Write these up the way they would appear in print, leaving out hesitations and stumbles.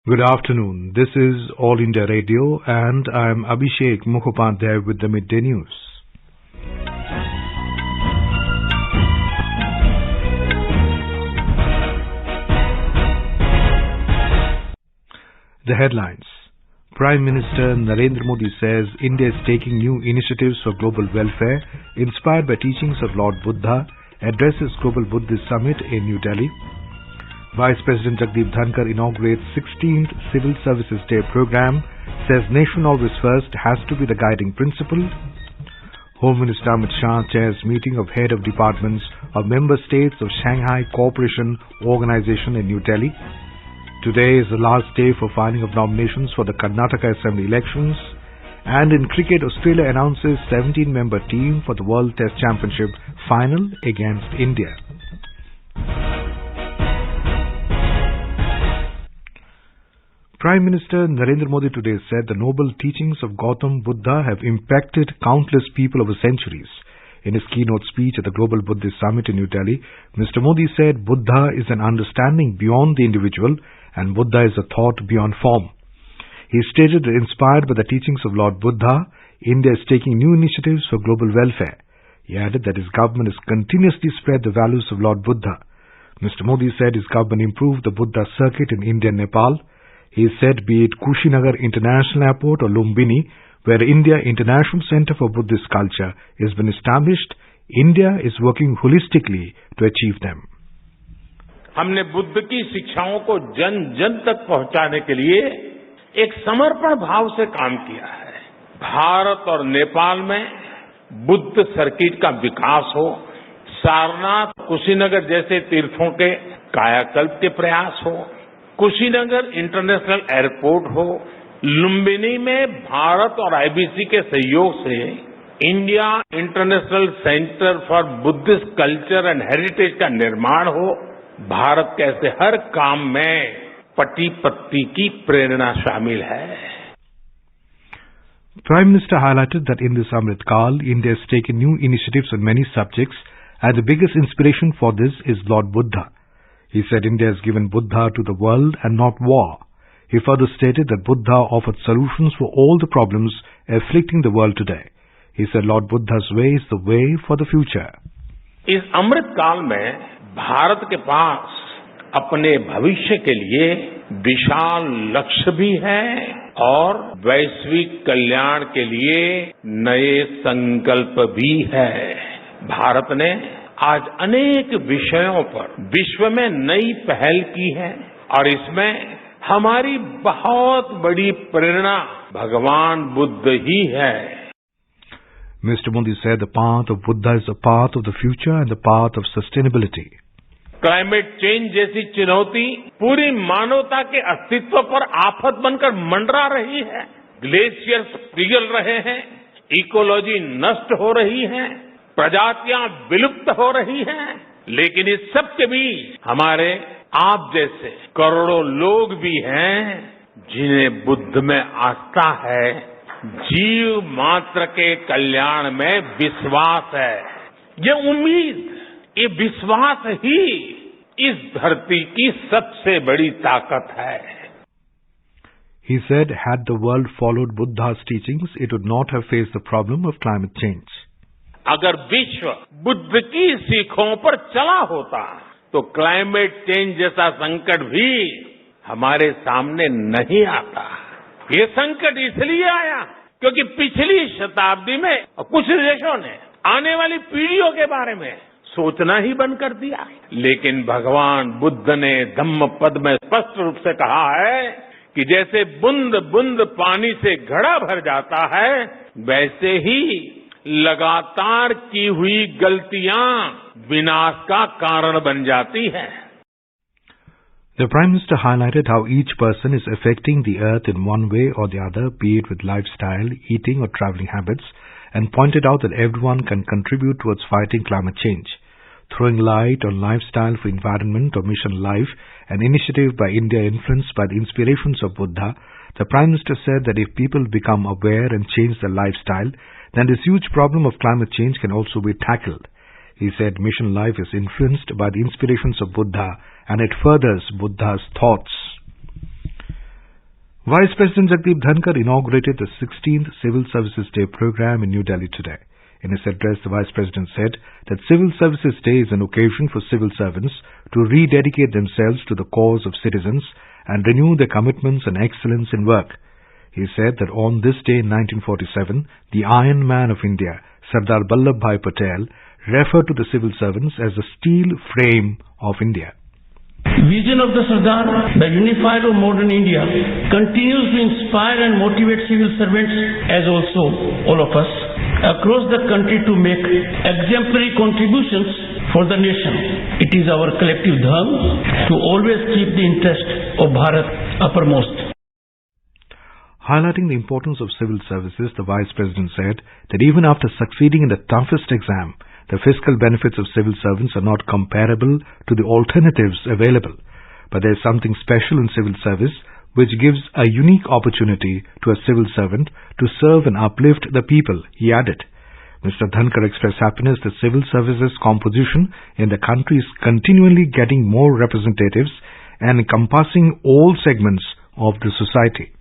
Good afternoon. This is All India Radio and I am Abhishek Mukhopadhyay with the Midday News. The headlines. Prime Minister Narendra Modi says India is taking new initiatives for global welfare inspired by teachings of Lord Buddha, addresses Global Buddhist Summit in New Delhi. Vice President Jagdeep Dhankar inaugurates 16th Civil Services Day program, says nation always first has to be the guiding principle. Home Minister Amit Shah chairs meeting of head of departments of member states of Shanghai Cooperation Organization in New Delhi. Today is the last day for filing of nominations for the Karnataka Assembly elections. And in cricket, Australia announces 17-member team for the World Test Championship final against India. Prime Minister Narendra Modi today said the noble teachings of Gautam Buddha have impacted countless people over centuries. In his keynote speech at the Global Buddhist Summit in New Delhi, Mr. Modi said Buddha is an understanding beyond the individual and Buddha is a thought beyond form. He stated that inspired by the teachings of Lord Buddha, India is taking new initiatives for global welfare. He added that his government has continuously spread the values of Lord Buddha. Mr. Modi said his government improved the Buddha circuit in India and Nepal. He said be it Kushinagar International Airport or Lumbini, where India International Center for Buddhist Culture has been established, India is working holistically to achieve them. हमने बुद्ध की शिक्षाओं को जन जन तक पहुंचाने के लिए एक समर्पण भाव से काम किया है। भारत और नेपाल में बुद्ध सर्किट का विकास हो, सारनाथ कुशीनगर जैसे तीर्थों के कायाकल्प के प्रयास हो, कुशीनगर इंटरनेशनल एयरपोर्ट हो, लुम्बिनी में भारत और आईबीसी के सहयोग से India international centre for Buddhist culture and heritage का निर्माण हो, भारत कैसे हर काम में पति पत्नी की प्रेरणा शामिल है. Prime Minister highlighted that in this Amrit Kal, India has taken new initiatives on many subjects and the biggest inspiration for this is Lord Buddha. He said India has given Buddha to the world and not war. He further stated that Buddha offered solutions for all the problems afflicting the world today. He said Lord Buddha's way is the way for the future. इस अमृत काल में भारत के पास अपने भविष्य के लिए विशाल लक्ष्य भी है और वैश्विक कल्याण के लिए नए संकल्प भी है. भारत ने आज अनेक विषयों पर विश्व में नई पहल की है और इसमें हमारी बहुत बड़ी प्रेरणा भगवान बुद्ध ही है. Mr. Modi said the path of Buddha is the path of the future and the path of sustainability. Climate change जैसी चुनौती पूरी मानवता के अस्तित्व पर आफत बनकर मंडरा रही है. ग्लेशियर्स पिघल रहे हैं, इकोलॉजी नष्ट हो रही है, प्रजातियां विलुप्त हो रही हैं, लेकिन इस सब के बीच हमारे आप जैसे करोड़ों लोग भी हैं जिन्हें बुद्ध में आस्था है, जीव मात्र के कल्याण में विश्वास है. ये उम्मीद, ये विश्वास ही इस धरती की सबसे बड़ी ताकत है. He said, had the world followed Buddha's teachings, it would not have faced the problem of climate change. अगर विश्व बुद्ध की सीखों पर चला होता तो क्लाइमेट चेंज जैसा संकट भी हमारे सामने नहीं आता. ये संकट इसलिए आया क्योंकि पिछली शताब्दी में कुछ देशों ने आने वाली पीढ़ियों के बारे में सोचना ही बंद कर दिया. लेकिन भगवान बुद्ध ने धम्म पद में स्पष्ट रूप से कहा है कि जैसे बूंद बूंद पानी से घड़ा भर जाता है, वैसे ही लगातार की हुई गलतियां विनाश का कारण बन जाती हैं. The Prime Minister highlighted how each person is affecting the earth in one way or the other, be it with lifestyle, eating or traveling habits, and pointed out that everyone can contribute towards fighting climate change. Throwing light on lifestyle for environment or mission life, an initiative by India influenced by the inspirations of Buddha, the Prime Minister said that if people become aware and change their lifestyle, then this huge problem of climate change can also be tackled. He said mission life is influenced by the inspirations of Buddha and it furthers Buddha's thoughts. Vice President Jagdeep Dhankar inaugurated the 16th Civil Services Day program in New Delhi today. In his address, the Vice President said that Civil Services Day is an occasion for civil servants to rededicate themselves to the cause of citizens and renew their commitments and excellence in work. He said that on this day in 1947, the Iron Man of India, Sardar Vallabhbhai Patel, referred to the civil servants as the steel frame of India. Vision of the Sardar, the unifier of modern India, continues to inspire and motivate civil servants, as also all of us, across the country to make exemplary contributions for the nation. It is our collective dharma to always keep the interest of Bharat uppermost. Highlighting the importance of civil services, the Vice President said that even after succeeding in the toughest exam, the fiscal benefits of civil servants are not comparable to the alternatives available. But there is something special in civil service which gives a unique opportunity to a civil servant to serve and uplift the people, he added. Mr. Dhankar expressed happiness that civil services composition in the country is continually getting more representatives and encompassing all segments of the society.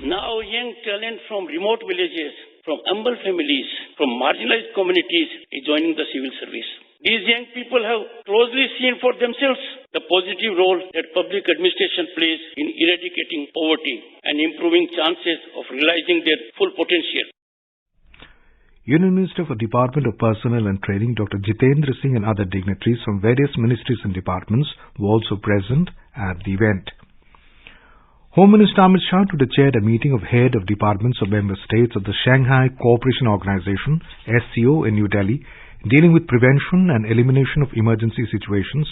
Now young talent from remote villages, from humble families, from marginalized communities is joining the civil service. These young people have closely seen for themselves the positive role that public administration plays in eradicating poverty and improving chances of realizing their full potential. Union Minister for Department of Personnel and Training Dr. Jitendra Singh and other dignitaries from various ministries and departments were also present at the event. Home Minister Amit Shah today chaired a meeting of head of departments of member states of the Shanghai Cooperation Organization (SCO) in New Delhi, dealing with prevention and elimination of emergency situations.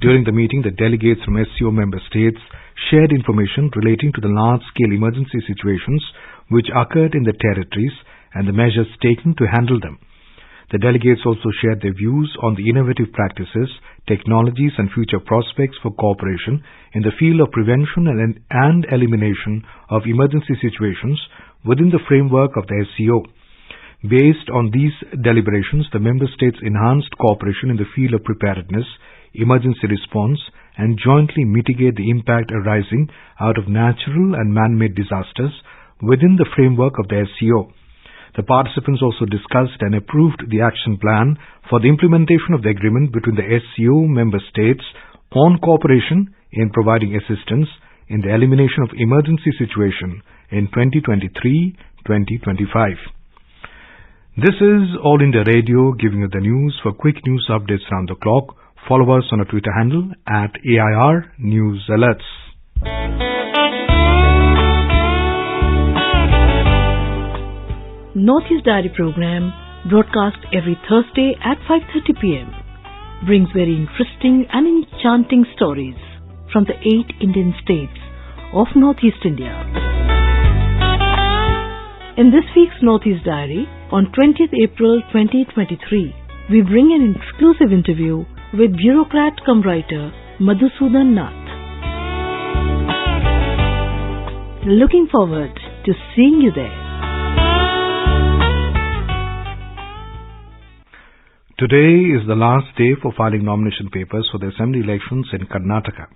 During the meeting, the delegates from SCO member states shared information relating to the large-scale emergency situations which occurred in the territories and the measures taken to handle them. The delegates also shared their views on the innovative practices, technologies and future prospects for cooperation in the field of prevention and elimination of emergency situations within the framework of the SCO. Based on these deliberations, the member states enhanced cooperation in the field of preparedness, emergency response and jointly mitigate the impact arising out of natural and man-made disasters within the framework of the SCO. The participants also discussed and approved the action plan for the implementation of the agreement between the SCO member states on cooperation in providing assistance in the elimination of emergency situation in 2023-2025. This is All India Radio giving you the news. For quick news updates round the clock, follow us on our Twitter handle at AIR News Alerts. Northeast Diary program, broadcast every Thursday at 5:30 p.m. brings very interesting and enchanting stories from the 8 Indian states of Northeast India. In this week's Northeast Diary, on 20th April 2023, we bring an exclusive interview with bureaucrat cum writer Madhusudan Nath. Looking forward to seeing you there. Today is the last day for filing nomination papers for the assembly elections in Karnataka.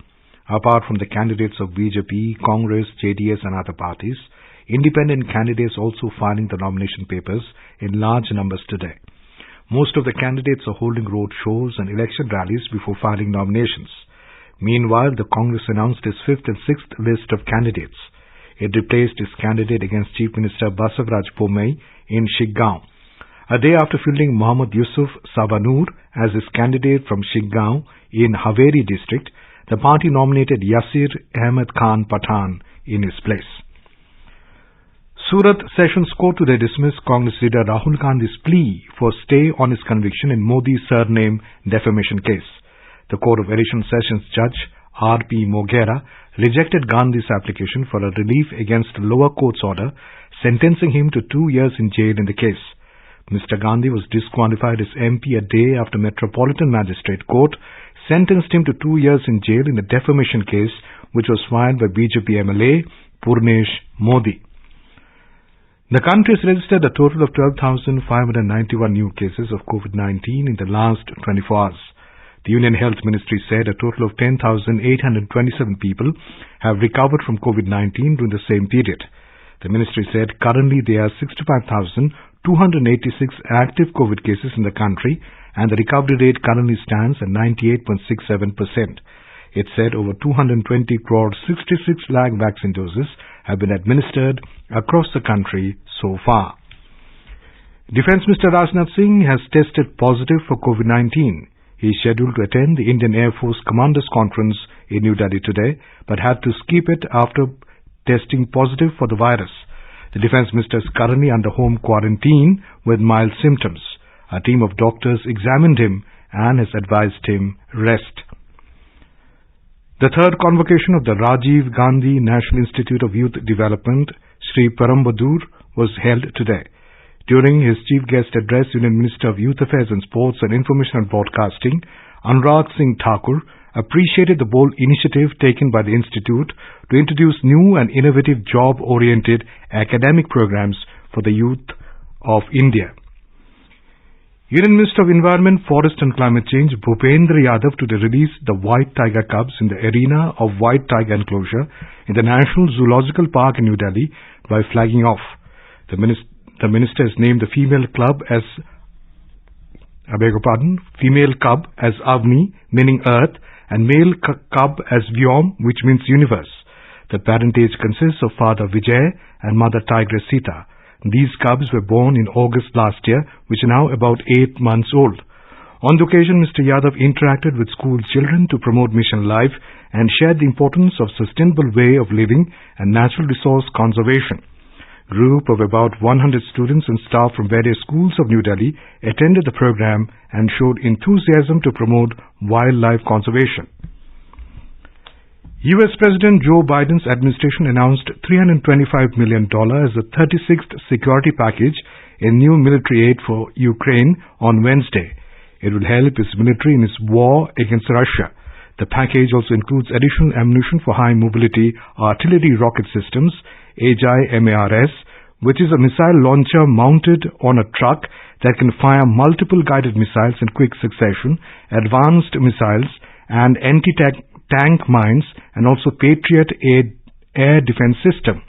Apart from the candidates of BJP, Congress, JDS and other parties, independent candidates also filing the nomination papers in large numbers today. Most of the candidates are holding road shows and election rallies before filing nominations. Meanwhile, the Congress announced its 5th and 6th list of candidates. It replaced its candidate against Chief Minister Basavaraj Bommai in Shiggaon. A day after fielding Muhammad Yusuf Sabanur as his candidate from Shiggaon in Haveri district, the party nominated Yasir Ahmed Khan Pathan in his place. Surat Sessions Court today dismissed Congress leader Rahul Gandhi's plea for stay on his conviction in Modi's surname defamation case. The Court of Additional Sessions Judge R.P. Mogera rejected Gandhi's application for a relief against the lower court's order, sentencing him to 2 years in jail in the case. Mr. Gandhi was disqualified as MP a day after Metropolitan Magistrate Court sentenced him to 2 years in jail in the defamation case which was filed by BJP MLA Purnesh Modi. The country has registered a total of 12,591 new cases of COVID-19 in the last 24 hours. The Union Health Ministry said a total of 10,827 people have recovered from COVID-19 during the same period. The ministry said currently there are 65,286 active COVID cases in the country, and the recovery rate currently stands at 98.67%. It said over 220 crore 66 lakh vaccine doses have been administered across the country so far. Defence Minister Rajnath Singh has tested positive for COVID-19. He is scheduled to attend the Indian Air Force Commanders Conference in New Delhi today, but had to skip it after testing positive for the virus. The Defence Minister is currently under home quarantine with mild symptoms. A team of doctors examined him and has advised him rest. The third convocation of the Rajiv Gandhi National Institute of Youth Development, Sri Parambadur, was held today. During his chief guest address, Union Minister of Youth Affairs and Sports and Information and Broadcasting, Anurag Singh Thakur, appreciated the bold initiative taken by the Institute to introduce new and innovative job-oriented academic programs for the youth of India. Union Minister of Environment, Forest and Climate Change, Bhupendra Yadav, today released the white tiger cubs in the arena of White Tiger Enclosure in the National Zoological Park in New Delhi by flagging off. The minister has named the female cub as Avni, meaning Earth, and male cub as Vyom, which means universe. The parentage consists of father Vijay and mother Tigress Sita. These cubs were born in August last year, which are now about 8 months old. On the occasion, Mr. Yadav interacted with school children to promote Mission Life and shared the importance of sustainable way of living and natural resource conservation. A group of about 100 students and staff from various schools of New Delhi attended the program and showed enthusiasm to promote wildlife conservation. U.S. President Joe Biden's administration announced $325 million as the 36th security package in new military aid for Ukraine on Wednesday. It will help its military in its war against Russia. The package also includes additional ammunition for high-mobility artillery rocket systems, HIMARS, which is a missile launcher mounted on a truck that can fire multiple guided missiles in quick succession, advanced missiles, and anti-tank mines, and also Patriot air defense system.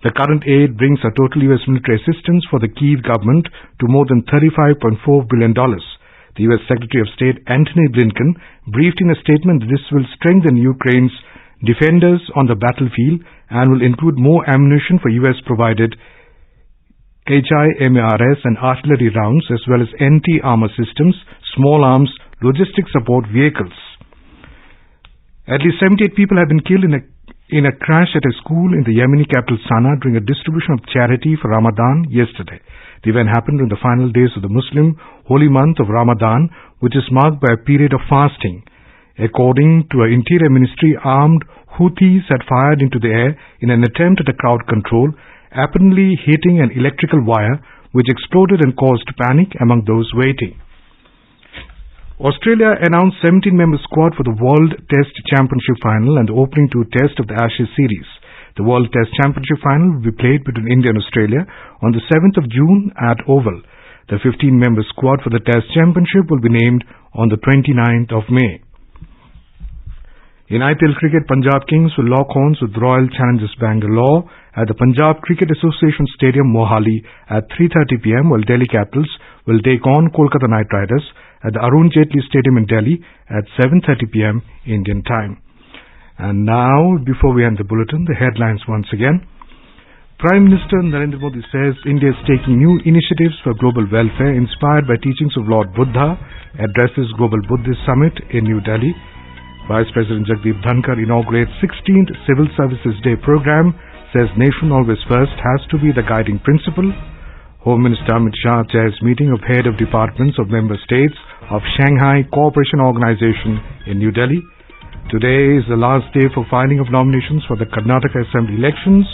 The current aid brings a total U.S. military assistance for the Kyiv government to more than $35.4 billion. The U.S. Secretary of State Antony Blinken briefed in a statement that this will strengthen Ukraine's defenders on the battlefield and will include more ammunition for U.S.-provided HIMARS and artillery rounds, as well as anti-armor systems, small arms, logistic support vehicles. At least 78 people have been killed in a crash at a school in the Yemeni capital Sana'a during a distribution of charity for Ramadan yesterday. The event happened during the final days of the Muslim holy month of Ramadan, which is marked by a period of fasting. According to an Interior Ministry, armed Houthis had fired into the air in an attempt at a crowd control, apparently hitting an electrical wire, which exploded and caused panic among those waiting. Australia announced 17-member squad for the World Test Championship final and the opening 2 test of the Ashes series. The World Test Championship final will be played between India and Australia on the 7th of June at Oval. The 15-member squad for the Test Championship will be named on the 29th of May. In IPL cricket, Punjab Kings will lock horns with Royal Challengers Bangalore at the Punjab Cricket Association Stadium, Mohali at 3:30 p.m. while Delhi Capitals will take on Kolkata Knight Riders at the Arun Jaitley Stadium in Delhi at 7:30 p.m. Indian time. And now, before we end the bulletin, the headlines once again. Prime Minister Narendra Modi says India is taking new initiatives for global welfare inspired by teachings of Lord Buddha, addresses Global Buddhist Summit in New Delhi. Vice President Jagdeep Dhankar inaugurates 16th Civil Services Day program, says nation always first has to be the guiding principle. Home Minister Amit Shah chairs meeting of head of departments of member states of Shanghai Cooperation Organization in New Delhi. Today is the last day for filing of nominations for the Karnataka Assembly elections.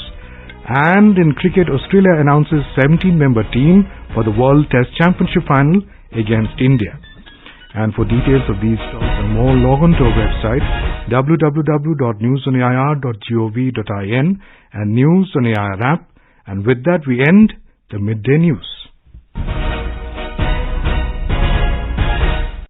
And in cricket, Australia announces 17-member team for the World Test Championship final against India. And for details of these stories and more, log on to our website www.newsonair.gov.in and News on AIR app. And with that, we end the Midday News.